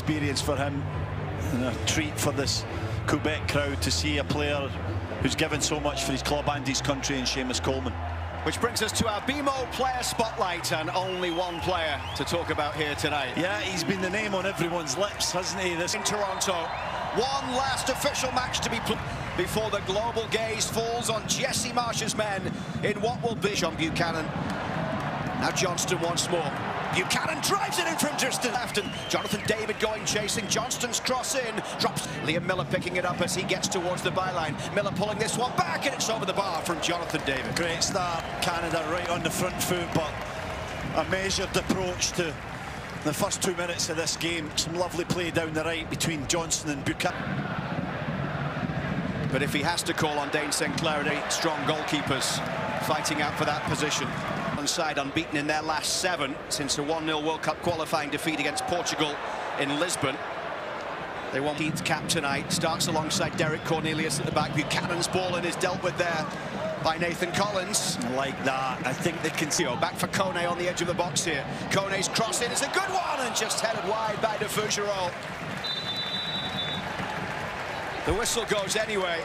experience for him and a treat for this Quebec crowd to see a player who's given so much for his club and his country in Seamus Coleman. Which brings us to our BMO player spotlight, and only one player to talk about here tonight. Yeah, he's been the name on everyone's lips, hasn't he? In Toronto, one last official match to be played before the global gaze falls on Jesse Marsh's men in what will be John Buchanan. Now Johnston once more. Buchanan drives it in from distance left, and Jonathan David going chasing. Johnston's cross in, drops. Liam Miller picking it up as he gets towards the byline. Miller pulling this one back, and it's over the bar from Jonathan David. Great start, Canada right on the front foot, but a measured approach to the first 2 minutes of this game. Some lovely play down the right between Johnston and Buchanan. But if he has to call on Dane Sinclair and 8 strong goalkeepers fighting out for that position. One side unbeaten in their last 7 since a 1-0 World Cup qualifying defeat against Portugal in Lisbon. They won Heat's cap tonight. Starts alongside Derek Cornelius at the back. Buchanan's ball and is dealt with there by Nathan Collins. Like that, I think they can see. Back for Kone on the edge of the box here. Kone's cross in, it's a good one, and just headed wide by de Fougerolles. The whistle goes anyway,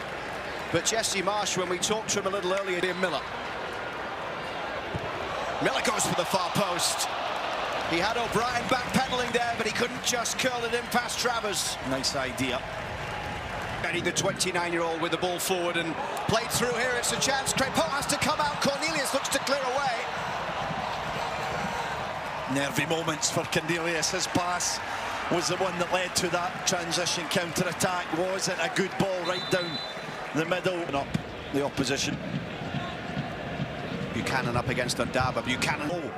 but Jesse Marsh, when we talked to him a little earlier, Miller. Miller goes for the far post. He had O'Brien backpedaling there, but he couldn't just curl it in past Travers. Nice idea. The 29-year-old with the ball forward and played through here. It's a chance. Crépin has to come out. Cornelius looks to clear away. Nervy moments for Cornelius. His pass was the one that led to that transition counter-attack. Wasn't a good ball right down the middle and up the opposition. Buchanan up against Undaba. Buchanan. Oh,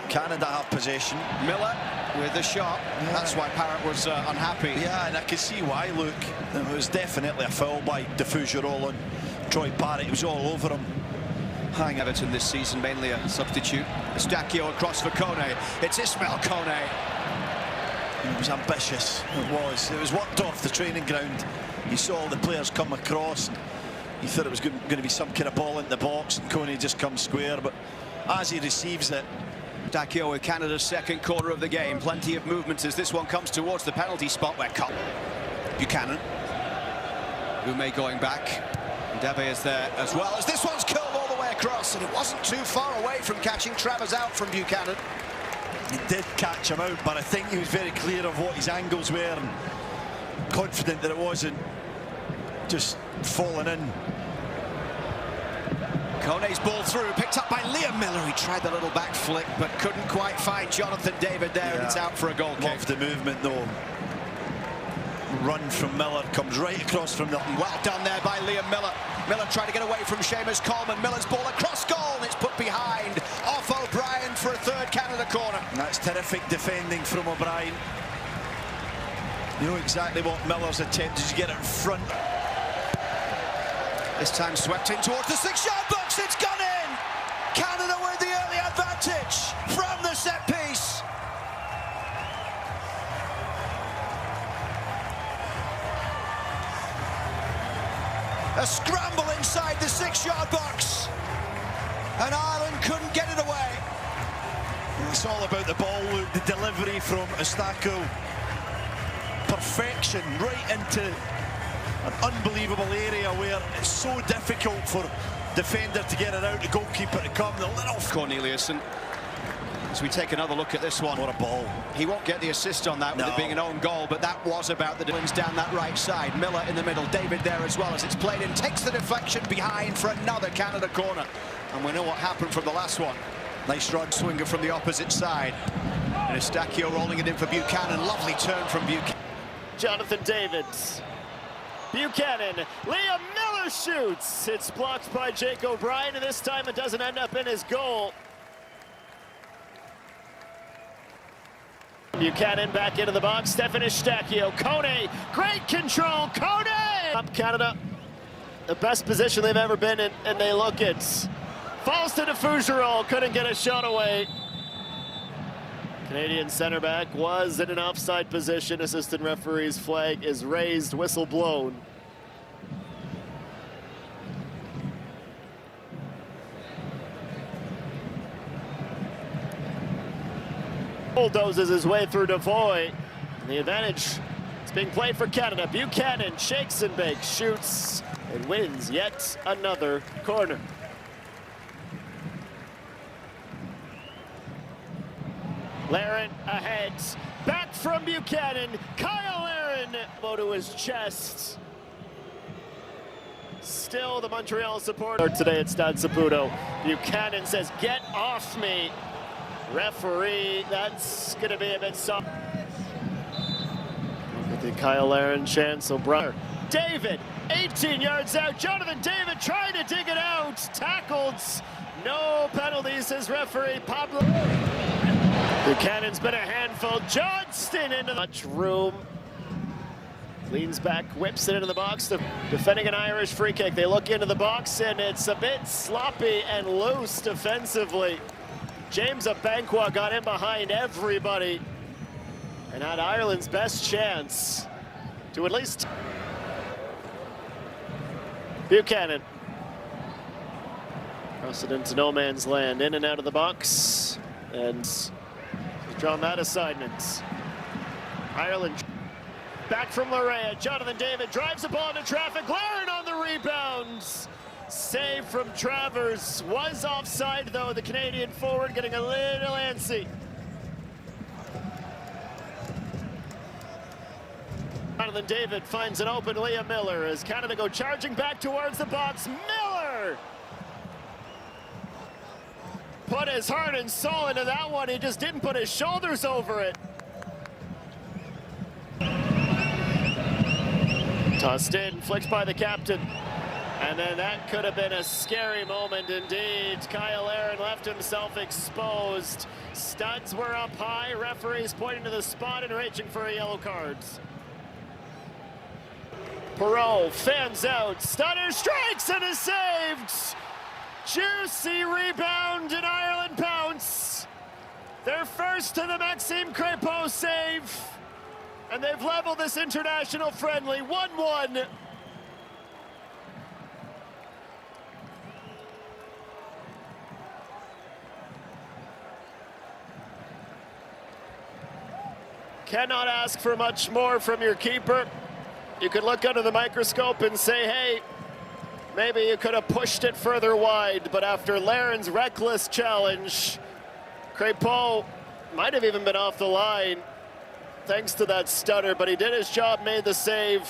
Canada have possession. Miller with the shot. Yeah. That's why Parrott was unhappy. Yeah, and I can see why. Look, it was definitely a foul by de Fougerolles on Troy Parrott. It was all over him. Hang Everton this season, mainly a substitute. Eustachio across for Kone. It's Ismail Kone. It was ambitious. It was worked off the training ground. You saw the players come across. You thought it was going to be some kind of ball into the box, and Kone just comes square. But as he receives it, Eustachio with Canada's second corner of the game. Plenty of movement as this one comes towards the penalty spot where Buchanan. Ume going back. Debe is there as well as this one's curled all the way across, and it wasn't too far away from catching Travers out from Buchanan. He did catch him out, but I think he was very clear of what his angles were and confident that it wasn't just falling in. Kone's ball through, picked up by Liam Miller. He tried the little back flick, but couldn't quite find Jonathan David there, and it's out for a goal kick. Love the movement, though. Run from Miller, comes right across from the... Well done there by Liam Miller. Miller tried to get away from Seamus Coleman. Miller's ball across goal, and it's put behind. Off O'Brien for a third Canada corner. And that's terrific defending from O'Brien. You know exactly what Miller's attempted to get it in front. This time swept in towards the 6-yard box. It's gone in. Canada with the early advantage from the set piece. A scramble inside the 6-yard box, and Ireland couldn't get it away. It's all about the ball, Luke, the delivery from Eustachio. Perfection right into an unbelievable area where it's so difficult for defender to get it out, the goalkeeper to come. The little Cornelius, and as we take another look at this one, what a ball. He won't get the assist on that with it being an own goal, but that was about the difference down that right side. Miller in the middle, David there as well as it's played in, takes the deflection behind for another Canada corner. And we know what happened from the last one. Nice run, swinger from the opposite side. And Eustachio rolling it in for Buchanan. Lovely turn from Buchanan. Jonathan David. Buchanan, Liam Miller shoots. It's blocked by Jake O'Brien, and this time it doesn't end up in his goal. Buchanan back into the box. Stefan Eustachio. Kone, great control. Kone! Up Canada, the best position they've ever been in, and they look it. Falls to de Fougerolles, couldn't get a shot away. Canadian center back was in an offside position. Assistant referee's flag is raised, whistle blown. Bulldozes his way through Devoy. The advantage is being played for Canada. Buchanan shakes and bakes, shoots, and wins yet another corner. Laren ahead, back from Buchanan. Kyle Laren, low to his chest. Still the Montreal supporter today at Stade Saputo. Buchanan says, "Get off me." Referee, that's gonna be a bit soft. Look at the Kyle Laren chance. O'Brien. David, 18 yards out. Jonathan David trying to dig it out. Tackled. No penalties, says referee Pablo. Buchanan's been a handful. Johnston into much room. Leans back, whips it into the box. They're defending an Irish free kick. They look into the box, and it's a bit sloppy and loose defensively. James Abankwah got in behind everybody and had Ireland's best chance to at least... Buchanan. Cross it into no man's land, in and out of the box, and drawn that assignment. Ireland back from Larea. Jonathan David drives the ball into traffic. Laren on the rebounds. Save from Travers. Was offside though. The Canadian forward getting a little antsy. Jonathan David finds an open Liam Miller as Canada go charging back towards the box. Miller put his heart and soul into that one. He just didn't put his shoulders over it. Tossed in, flicked by the captain. And then that could have been a scary moment indeed. Kyle Laren left himself exposed. Studs were up high. Referees pointing to the spot and reaching for a yellow card. Perreault fans out. Stunner strikes and is saved. Juicy rebound and Ireland pounce. They're first to the Maxime Crépeau save. And they've leveled this international friendly 1-1. Cannot ask for much more from your keeper. You could look under the microscope and say, hey, maybe you could have pushed it further wide, but after Laren's reckless challenge, Crépeau might have even been off the line thanks to that stutter, but he did his job, made the save.